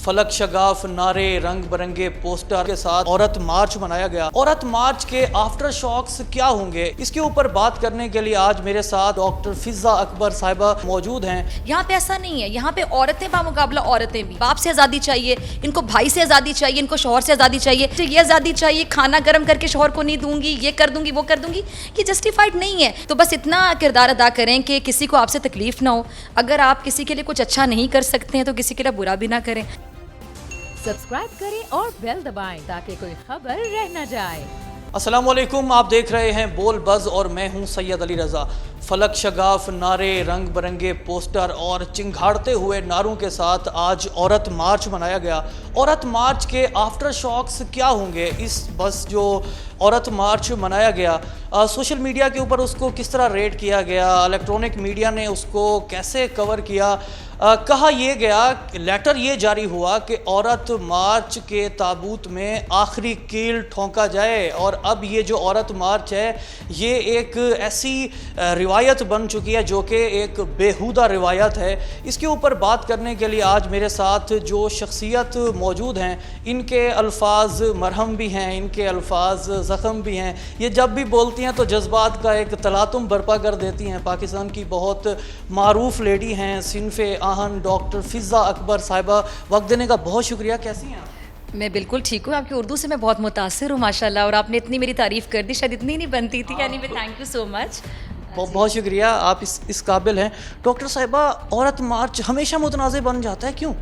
फलक शगाफ नारे रंग बिरंगे पोस्टर के साथ औरत मार्च मनाया गया। औरत मार्च के आफ्टर शॉक्स क्या होंगे, इसके ऊपर बात करने के लिए आज मेरे साथ डॉक्टर फिजा अकबर साहिबा मौजूद हैं। यहाँ पे ऐसा नहीं है, यहाँ पे औरतें बामुकाबला औरतें भी। बाप से आज़ादी चाहिए इनको, भाई से आज़ादी चाहिए इनको, शौहर से आज़ादी चाहिए, तो ये आज़ादी चाहिए खाना गर्म करके शौहर को नहीं दूंगी, ये कर दूंगी वो कर दूंगी, ये जस्टिफाइड नहीं है। तो बस इतना किरदार अदा करें कि किसी को आपसे तकलीफ ना हो। अगर आप किसी के लिए कुछ अच्छा नहीं कर सकते हैं तो किसी के लिए बुरा भी ना करें। सब्सक्राइब करें और बेल दबाएं ताकि कोई खबर रह न जाए। अस्सलाम वालेकुम, आप देख रहे हैं बोल बज़ और मैं हूं सैयद अली रज़ा। फलक शगाफ नारे रंग बिरंगे पोस्टर और चिंगाड़ते हुए नारों के साथ आज औरत मार्च मनाया गया। औरत मार्च के आफ्टर शॉक्स क्या होंगे, इस बस जो औरत मार्च मनाया गया, सोशल मीडिया के ऊपर उसको किस तरह रेट किया गया, इलेक्ट्रॉनिक मीडिया ने उसको कैसे कवर किया, कहा यह गया, लेटर ये जारी हुआ कि औरत मार्च के ताबूत में आखिरी कील ठोंका जाए। और अब ये जो औरत मार्च है ये एक ऐसी रिवायत बन चुकी है जो कि एक बेहुदा रिवायत है। इसके ऊपर बात करने के लिए आज मेरे साथ जो शख्सियत मौजूद हैं, इनके अल्फाज मरहम भी हैं, इनके अल्फाज ज़ख़म भी हैं। ये जब भी बोलती हैं तो जज्बात का एक तलातुम बर्पा कर देती हैं। पाकिस्तान की बहुत मारूफ लेडी हैं सिनफ़े आहन डॉक्टर फिजा अकबर साहिबा, वक्त देने का बहुत शुक्रिया। कैसी हैं आप? मैं बिल्कुल ठीक हूँ। आपकी उर्दू से मैं बहुत मुतासिर हूँ माशाल्लाह, और आपने इतनी मेरी तारीफ़ कर दी, शायद इतनी नहीं बनती थी। यानी थैंक यू सो मच। बहुत शुक्रिया, आप इस काबिल हैं। डॉक्टर साहिबा, औरत मार्च हमेशा मुतनाज़ बन जाता है, क्यों?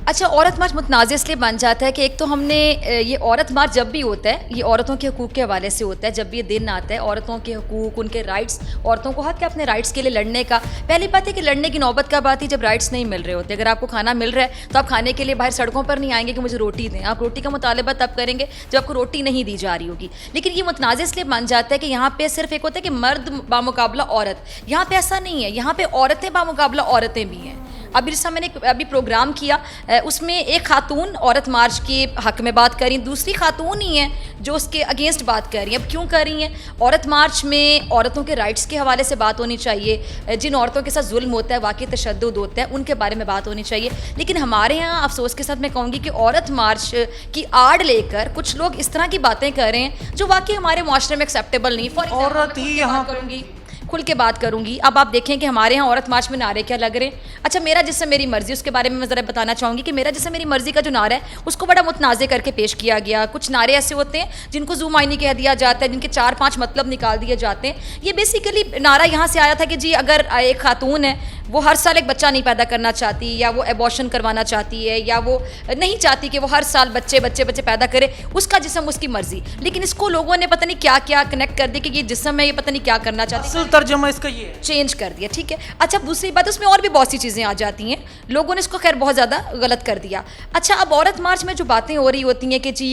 अच्छा, औरत मार्च मुतनाज़ इसलिए बन जाता है कि एक तो हमने ये औरत मार्च जब भी होता है ये औरतों के हकूक़ के हवाले से होता है। जब भी ये दिन आता है औरतों के हकूक़, उनके राइट्स, औरतों को हक है अपने राइट्स के लिए लड़ने का। पहली बात है कि लड़ने की नौबत कब आती है, जब राइट्स नहीं मिल रहे होते। अगर आपको खाना मिल रहा है तो आप खाने के लिए बाहर सड़कों पर नहीं आएंगे कि मुझे रोटी दें। आप रोटी का मुतालबा तब करेंगे जब आपको रोटी नहीं दी जा रही होगी। लेकिन ये मुतनाज़ इसलिए बन जाता है कि यहाँ पर सिर्फ एक होता है कि मर्द बामुकाबला औरत, यहाँ पे ऐसा नहीं है। यहाँ पे औरतें बामुकाबला औरतें भी हैं। अभी जैसा मैंने अभी प्रोग्राम किया उसमें एक खातून औरत मार्च के हक़ में बात कर रही, दूसरी खातून ही हैं जो उसके अगेंस्ट बात कर रही हैं। अब क्यों कर रही हैं? औरत मार्च में औरतों के राइट्स के हवाले से बात होनी चाहिए, जिन औरतों के साथ जुल्म होता है, वाकई तशद्दुद होता है, उनके बारे में बात होनी चाहिए। लेकिन हमारे यहाँ अफसोस के साथ मैं कहूँगी कि औरत मार्च की आड़ लेकर कुछ लोग इस तरह की बातें कर रहे हैं जो वाकई हमारे माशरे में एक्सेप्टेबल नहीं। फॉर औरत ही यहाँ करूँगी, खुल के बात करूंगी। अब आप देखें कि हमारे यहाँ औरत मार्च में नारे क्या लग रहे हैं। अच्छा, मेरा जिससे मेरी मर्जी, उसके बारे में मैं ज़रा बताना चाहूँगी कि मेरा जिससे मेरी मर्जी का जो नारा है उसको बड़ा मुतनाज़े करके पेश किया गया। कुछ नारे ऐसे होते हैं जिनको ज़ूम आइनी कह दिया जाता है, जिनके 4-5 मतलब निकाल दिए जाते हैं। ये बेसिकली नारा यहाँ से आया था कि जी अगर एक खातून है वो हर साल एक बच्चा नहीं पैदा करना चाहती, या वो एबॉर्शन करवाना चाहती है, या वो नहीं चाहती कि वो हर साल बच्चे पैदा करे, उसका जिस्म उसकी मर्जी। लेकिन इसको लोगों ने पता नहीं क्या क्या कनेक्ट कर दिया कि ये जिस्म है, ये पता नहीं क्या करना चाहती है। असल तर्जुमा इसका ये है, चेंज कर दिया, ठीक है। अच्छा, दूसरी बात उसमें और भी बहुत सी चीज़ें आ जाती हैं, लोगों ने इसको खैर बहुत ज़्यादा गलत कर दिया। अच्छा, अब औरत मार्च में जो बातें हो रही होती हैं कि जी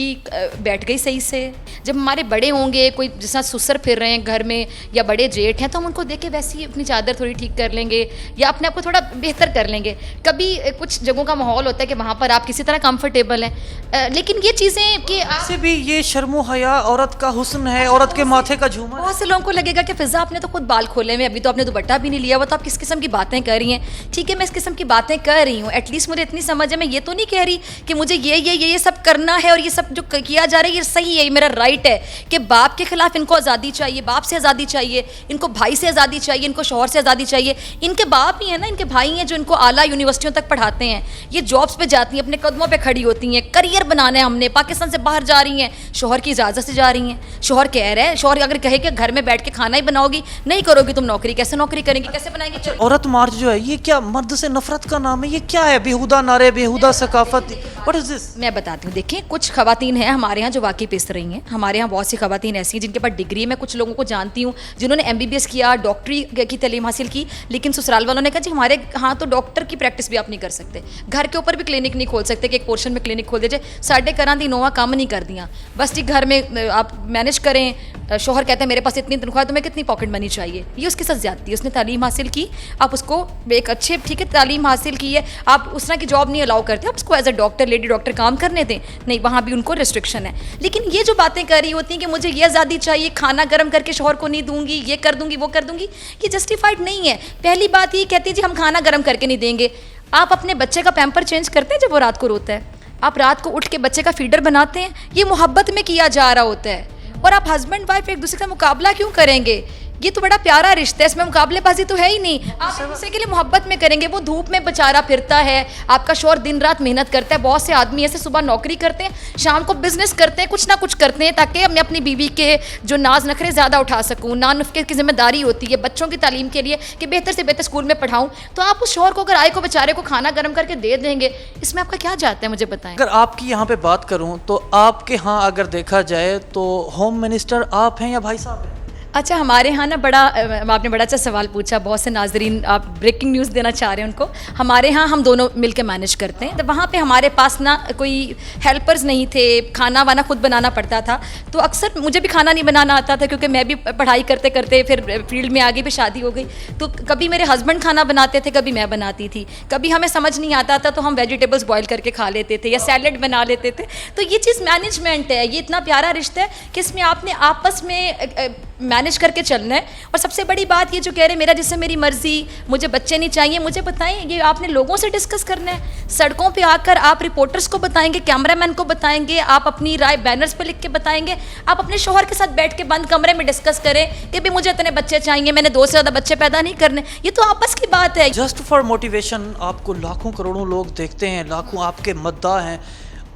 बैठ गई सही से, जब हमारे बड़े होंगे, कोई जिस सुसर फिर रहे हैं घर में या बड़े जेठ हैं, तो हम उनको देख के वैसे ही अपनी चादर थोड़ी ठीक कर लेंगे या अपने आप को थोड़ा बेहतर कर लेंगे। कभी कुछ जगहों का माहौल होता है कि वहाँ पर आप किसी तरह कंफर्टेबल हैं, लेकिन ये चीज़ें कि ऐसे भी ये शर्मो हया औरत का हुस्न है, औरत के माथे का झूमर। बहुत से लोगों को लगेगा कि फिजा आपने तो खुद बाल खोले में, अभी तो आपने दुपट्टा भी नहीं लिया हुआ, तो आप किस किस्म की बातें कर रही हैं। ठीक है, मैं इस किस्म की बातें कर रही हूँ, एटलीस्ट मुझे इतनी समझ है, मैं ये तो नहीं कह रही कि मुझे ये सब करना है और ये सब जो किया जा रहा है ये सही है, ये मेरा राइट है कि बाप के खिलाफ इनको आज़ादी चाहिए, बाप से आज़ादी चाहिए इनको, भाई से आज़ादी चाहिए इनको, शौहर से आज़ादी चाहिए। इनके बाप ही हैं ना, इनके भाई हैं जो इनको आला यूनिवर्सिटियों तक पढ़ाते हैं, ये जॉब्स पे जाती हैं, अपने कदमों पे खड़ी होती हैं, करियर बनाना है हमने, पाकिस्तान से बाहर जा रही हैं, शौहर की इजाज़त से जा रही हैं। शौहर कह रहे हैं, शौहर अगर कहे कि घर में बैठ के खाना ही बनाओगी, नहीं करोगी तुम नौकरी, कैसे नौकरी करेंगी, कैसे बनाएंगी? औरत मार्च जो है ये क्या मर्द से नफरत का नाम है? ये क्या है? बेहुदा नारे, बेहुदा सकाफत, व्हाट इज दिस? मैं बताती हूँ। देखिए, कुछ खवातीन हैं हमारे यहाँ जो वाकई पिस रही हैं। हमारे यहाँ बहुत सी खवातीन ऐसी हैं जिनके पास डिग्री, मैं कुछ लोगों को जानती हूँ जिन्होंने MBBS किया, डॉक्टरी की तालीम हासिल की, लेकिन ससुराल वालों ने कहा जी हमारे यहाँ तो डॉक्टर की प्रैक्टिस भी आप नहीं कर सकते, घर के ऊपर भी क्लिनिक नहीं खोल सकते कि एक पोर्शन में क्लिनिक खोल दीजिए, साढ़े करा दी नोवा काम नहीं कर दिया, बस जी घर में आप मैनेज करें। शौहर कहते हैं मेरे पास इतनी तनख्वाह, तुम्हें कितनी पॉकेट मनी चाहिए, ये उसके साथ ज्यादती है। उसने तालीम हासिल की, आप उसको एक अच्छे, ठीक है तालीम हासिल की है, आप उस तरह की जॉब नहीं अलाउ करते, आप उसको as a doctor, lady doctor काम करने दें, नहीं वहाँ भी उनको रिस्ट्रिक्शन है। लेकिन ये जो बातें कर रही होती हैं कि मुझे ये आज़ादी चाहिए, खाना गर्म करके शौहर को नहीं दूंगी, ये कर दूंगी वो कर दूंगी, ये जस्टिफाइड नहीं है। पहली बात ये कहती है जी हम खाना गर्म करके नहीं देंगे, आप अपने बच्चे का पैम्पर चेंज करते हैं जब वो रात को रोता है? आप रात को उठ के बच्चे का फीडर बनाते हैं, ये मोहब्बत में किया जा रहा होता है। और आप हस्बैंड वाइफ एक दूसरे का मुकाबला क्यों करेंगे? ये तो बड़ा प्यारा रिश्ता है, इसमें मुकाबलेबाजी तो है ही नहीं। आप एक दूसरे के लिए मोहब्बत में करेंगे। वो धूप में बेचारा फिरता है, आपका शौहर दिन रात मेहनत करता है। बहुत से आदमी ऐसे सुबह नौकरी करते हैं, शाम को बिजनेस करते हैं, कुछ ना कुछ करते हैं ताकि मैं अपनी बीवी के जो नाज नखरे ज़्यादा उठा सकूँ। नान नुस्खे की जिम्मेदारी होती है बच्चों की तालीम के लिए कि बेहतर से बेहतर स्कूल में पढ़ाऊँ। तो आप उस शौहर को अगर आए को बेचारे को खाना गर्म करके दे देंगे, इसमें आपका क्या जाता है, मुझे बताएं। अगर आपकी यहाँ पे बात करूँ तो आपके यहाँ अगर देखा जाए तो होम मिनिस्टर आप हैं या भाई साहब हैं? अच्छा, हमारे यहाँ ना आपने बड़ा अच्छा सवाल पूछा। बहुत से नाजरीन आप ब्रेकिंग न्यूज़ देना चाह रहे हैं उनको। हमारे यहाँ हम दोनों मिलकर मैनेज करते हैं। तो वहाँ पे हमारे पास ना कोई हेल्पर्स नहीं थे, खाना वाना खुद बनाना पड़ता था। तो अक्सर मुझे भी खाना नहीं बनाना आता था क्योंकि मैं भी पढ़ाई करते करते फिर फील्ड में आ गई, फिर शादी हो गई। तो कभी मेरे हस्बैंड खाना बनाते थे, कभी मैं बनाती थी। कभी हमें समझ नहीं आता था तो हम वेजिटेबल्स बॉयल करके खा लेते थे या सैलेड बना लेते थे। तो ये चीज़ मैनेजमेंट है। ये इतना प्यारा रिश्ता है कि इसमें आपने आपस में मैनेज करके चलना है। और सबसे बड़ी बात ये जो कह रहे हैं मेरा जिससे मेरी मर्जी, मुझे बच्चे नहीं चाहिए, मुझे बताएं, ये आपने लोगों से डिस्कस करना है। सड़कों पे आकर आप रिपोर्टर्स को बताएंगे, कैमरामैन को बताएंगे, आप अपनी राय बैनर्स पे लिख के बताएंगे। आप अपने शौहर के साथ बैठ के बंद कमरे में डिस्कस करें कि भी मुझे इतने बच्चे चाहिए, मैंने 2 से ज़्यादा बच्चे पैदा नहीं करने। ये तो आपस की बात है। जस्ट फॉर मोटिवेशन आपको लाखों करोड़ों लोग देखते हैं, लाखों आपके मद्दा हैं।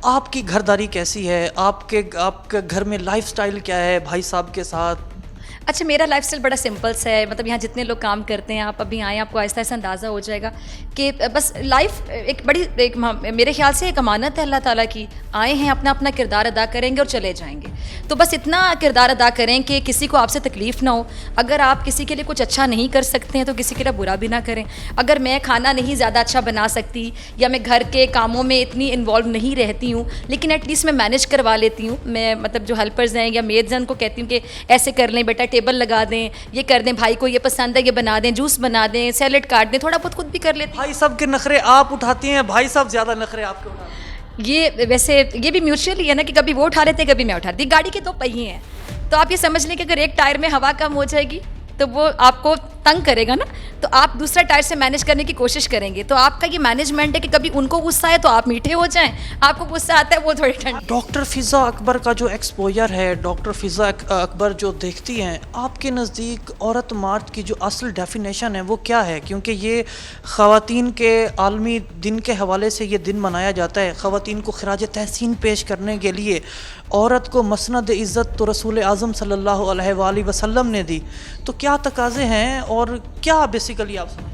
आपकी घरदारी कैसी है? आपके घर में लाइफस्टाइल क्या है भाई साहब के साथ? अच्छा, मेरा लाइफस्टाइल बड़ा सिंपल सा है। मतलब यहाँ जितने लोग काम करते हैं, आप अभी आए, आपको आहिस्ता आहिस्ता अंदाज़ा हो जाएगा कि बस लाइफ एक मेरे ख्याल से एक अमानत है अल्लाह ताला की। आए हैं, अपना अपना किरदार अदा करेंगे और चले जाएंगे। तो बस इतना किरदार अदा करें कि किसी को आपसे तकलीफ़ ना हो। अगर आप किसी के लिए कुछ अच्छा नहीं कर सकते हैं तो किसी के लिए बुरा भी ना करें। अगर मैं खाना नहीं ज़्यादा अच्छा बना सकती या मैं घर के कामों में इतनी इन्वॉल्व नहीं रहती हूँ, लेकिन एटलीस्ट मैं मैनेज करवा लेती हूँ। मैं मतलब जो हेल्पर्स हैं या मेड्स हैं उनको कहती हूँ कि ऐसे कर लें बेटा, टेबल लगा दें, ये कर दें, भाई को ये पसंद है ये बना दें, जूस बना दें, सैलेड काट दें। थोड़ा बहुत खुद भी कर लेती हूँ। भाई साहब के नखरे आप उठाती हैं, भाई साहब ज़्यादा नखरे आपके उठाते हैं? ये वैसे ये भी म्यूचुअल ही है ना कि कभी वो उठा लेते हैं, कभी मैं उठाती। गाड़ी के 2 पहिए हैं, तो आप ये समझ लें कि अगर एक टायर में हवा कम हो जाएगी तो वो आपको तंग करेगा ना, तो आप दूसरा टायर से मैनेज करने की कोशिश करेंगे। तो आपका ये मैनेजमेंट है कि कभी उनको गुस्सा है तो आप मीठे हो जाएं, आपको गुस्सा आता है वो थोड़ी ठंड। डॉक्टर फ़िज़ा अकबर का जो एक्सपोजर है, डॉक्टर फ़िज़ा अकबर जो देखती हैं, आपके नज़दीक औरत मार्च की जो असल डेफिनेशन है वो क्या है? क्योंकि ये ख़वातीन के आलमी दिन के हवाले से ये दिन मनाया जाता है। ख़वातीन को खिराज तहसीन पेश करने के लिए औरत को मसनद इज़्ज़त तो रसूल आज़म सल्लल्लाहु अलैहि वसल्लम ने दी। तो क्या तकाज़े हैं और क्या बेसिकली आप समझ?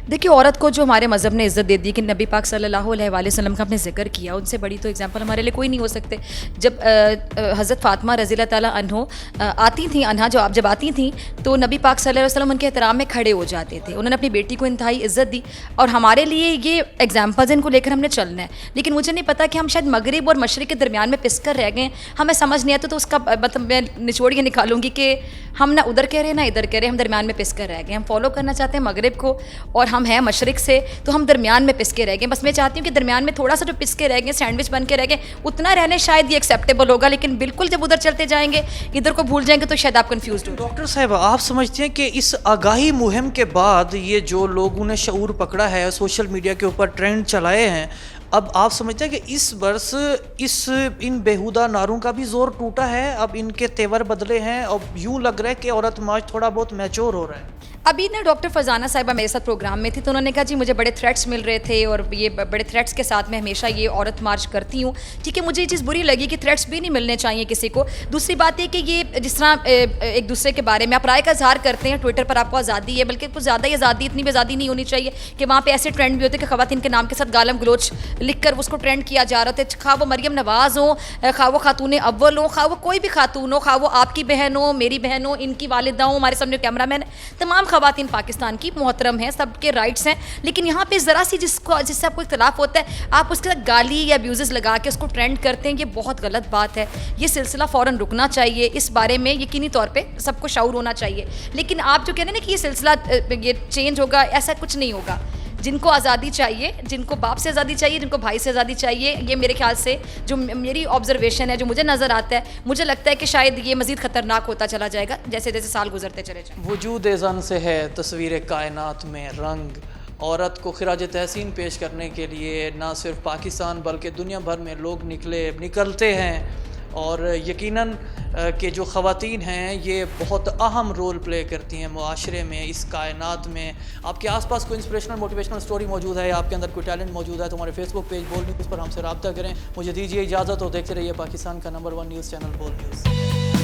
देखिए, औरत को जो हमारे मज़हब ने इज़्ज़त दे दी कि नबी पाक सल्लल्लाहु अलैहि वसल्लम का आपने जिक्र किया, उनसे बड़ी तो एग्जांपल हमारे लिए कोई नहीं हो सकते। जब हज़रत फ़ातिमा रज़ियल्लाहु ताला अन्हो आती थी, जब आती थी तो नबी पाक सल्लल्लाहु अलैहि वसल्लम उनके एहतराम में खड़े हो जाते थे। उन्होंने अपनी बेटी को इंतहाई इज़्ज़त दी और हमारे लिए ये एग्जाम्पल्स इनको लेकर हमने चलना है। लेकिन मुझे नहीं पता कि हम शायद मगरिब और मशरिक़ के दरमियान में पिस कर रह गए, हमें समझ नहीं आता। तो उसका मतलब मैं निचोड़ के निकालूंगी कि हम ना उधर कह रहे ना इधर कह रहे, हम दरमियान में पिस कर रह गए। हम फॉलो करना चाहते हैं मगरिब को और हम हैं मशरिक़ से, तो हम दरमियान में पिस के रह गए। बस मैं चाहती हूँ कि दरमियान में थोड़ा सा जो पिस के रह गए, सैंडविच बन के रह गए, उतना रहने शायद ये एक्सेप्टेबल होगा। लेकिन बिल्कुल जब उधर चलते जाएंगे, इधर को भूल जाएंगे तो शायद आप कन्फ्यूज हो। डॉक्टर साहब, आप समझते हैं कि इस आगाही मुहिम के बाद ये जो लोगों ने शऊर पकड़ा है, सोशल मीडिया के ऊपर ट्रेंड चलाए हैं, अब आप समझते हैं कि इस वर्ष इन बेहुदा नारों का भी जोर टूटा है, अब इनके तेवर बदले हैं और यूं लग रहा है कि औरत मार्च थोड़ा बहुत मैच्योर हो रहा है? अभी ना डॉक्टर फरजाना साहिबा मेरे साथ प्रोग्राम में थी तो उन्होंने कहा जी मुझे बड़े थ्रेट्स मिल रहे थे और ये बड़े थ्रेट्स के साथ मैं हमेशा ये औरत मार्च करती हूँ। ठीक है, मुझे ये चीज़ बुरी लगी कि थ्रेट्स भी नहीं मिलने चाहिए किसी को। दूसरी बात है कि ये जिस तरह एक दूसरे के बारे में आप राय का इजहार करते हैं, ट्विटर पर आपको आज़ादी है, बल्कि कुछ ज़्यादा ही आज़ादी, इतनी भी आज़ादी नहीं होनी चाहिए कि वहाँ पर ऐसे ट्रेंड भी होते कि ख़वातीन के नाम के साथ गालम गलोच लिख कर उसको ट्रेंड किया जा रहा था। खा वो मरियम नवाज़ हो, खा वो खातून अव्वल हो, खा वो कोई भी खातून हो, खा वो आपकी बहन हो, मेरी बहन हो, इनकी वालिदा हो, हमारे सामने कैमरामैन, तमाम ख़वातीन पाकिस्तान की मोहतरम हैं, सबके राइट्स हैं। लेकिन यहाँ पे ज़रा सी जिससे आपको इख्तलाफ होता है, आप उसके साथ गाली या अब्यूज़ लगा के उसको ट्रेंड करते हैं, ये बहुत गलत बात है। ये सिलसिला फ़ौरन रुकना चाहिए। इस बारे में यकीनी तौर पे सबको शऊर होना चाहिए। लेकिन आप जो कह रहे हैं ना कि ये सिलसिला ये चेंज होगा, ऐसा कुछ नहीं होगा। जिनको आज़ादी चाहिए, जिनको बाप से आज़ादी चाहिए, जिनको भाई से आज़ादी चाहिए, ये मेरे ख्याल से जो मेरी ऑब्जर्वेशन है, जो मुझे नज़र आता है, मुझे लगता है कि शायद ये मज़ीद ख़तरनाक होता चला जाएगा जैसे जैसे साल गुजरते चले जाएं। वजूद ज़न से है तस्वीर कायनात में रंग औरत को खिराज तहसीन पेश करने के लिए ना सिर्फ पाकिस्तान बल्कि दुनिया भर में लोग निकलते हैं और यकीनन कि जो ख़वातीन हैं ये बहुत अहम रोल प्ले करती हैं मुआशरे में, इस कायनात में। आपके आसपास कोई इंस्पिरेशनल मोटिवेशनल स्टोरी मौजूद है या आपके अंदर कोई टैलेंट मौजूद है तो हमारे फेसबुक पेज बोल न्यूज़ पर हमसे रब्ता करें। मुझे दीजिए इजाज़त और देखते रहिए पाकिस्तान का नंबर 1 न्यूज़ चैनल बोल न्यूज़।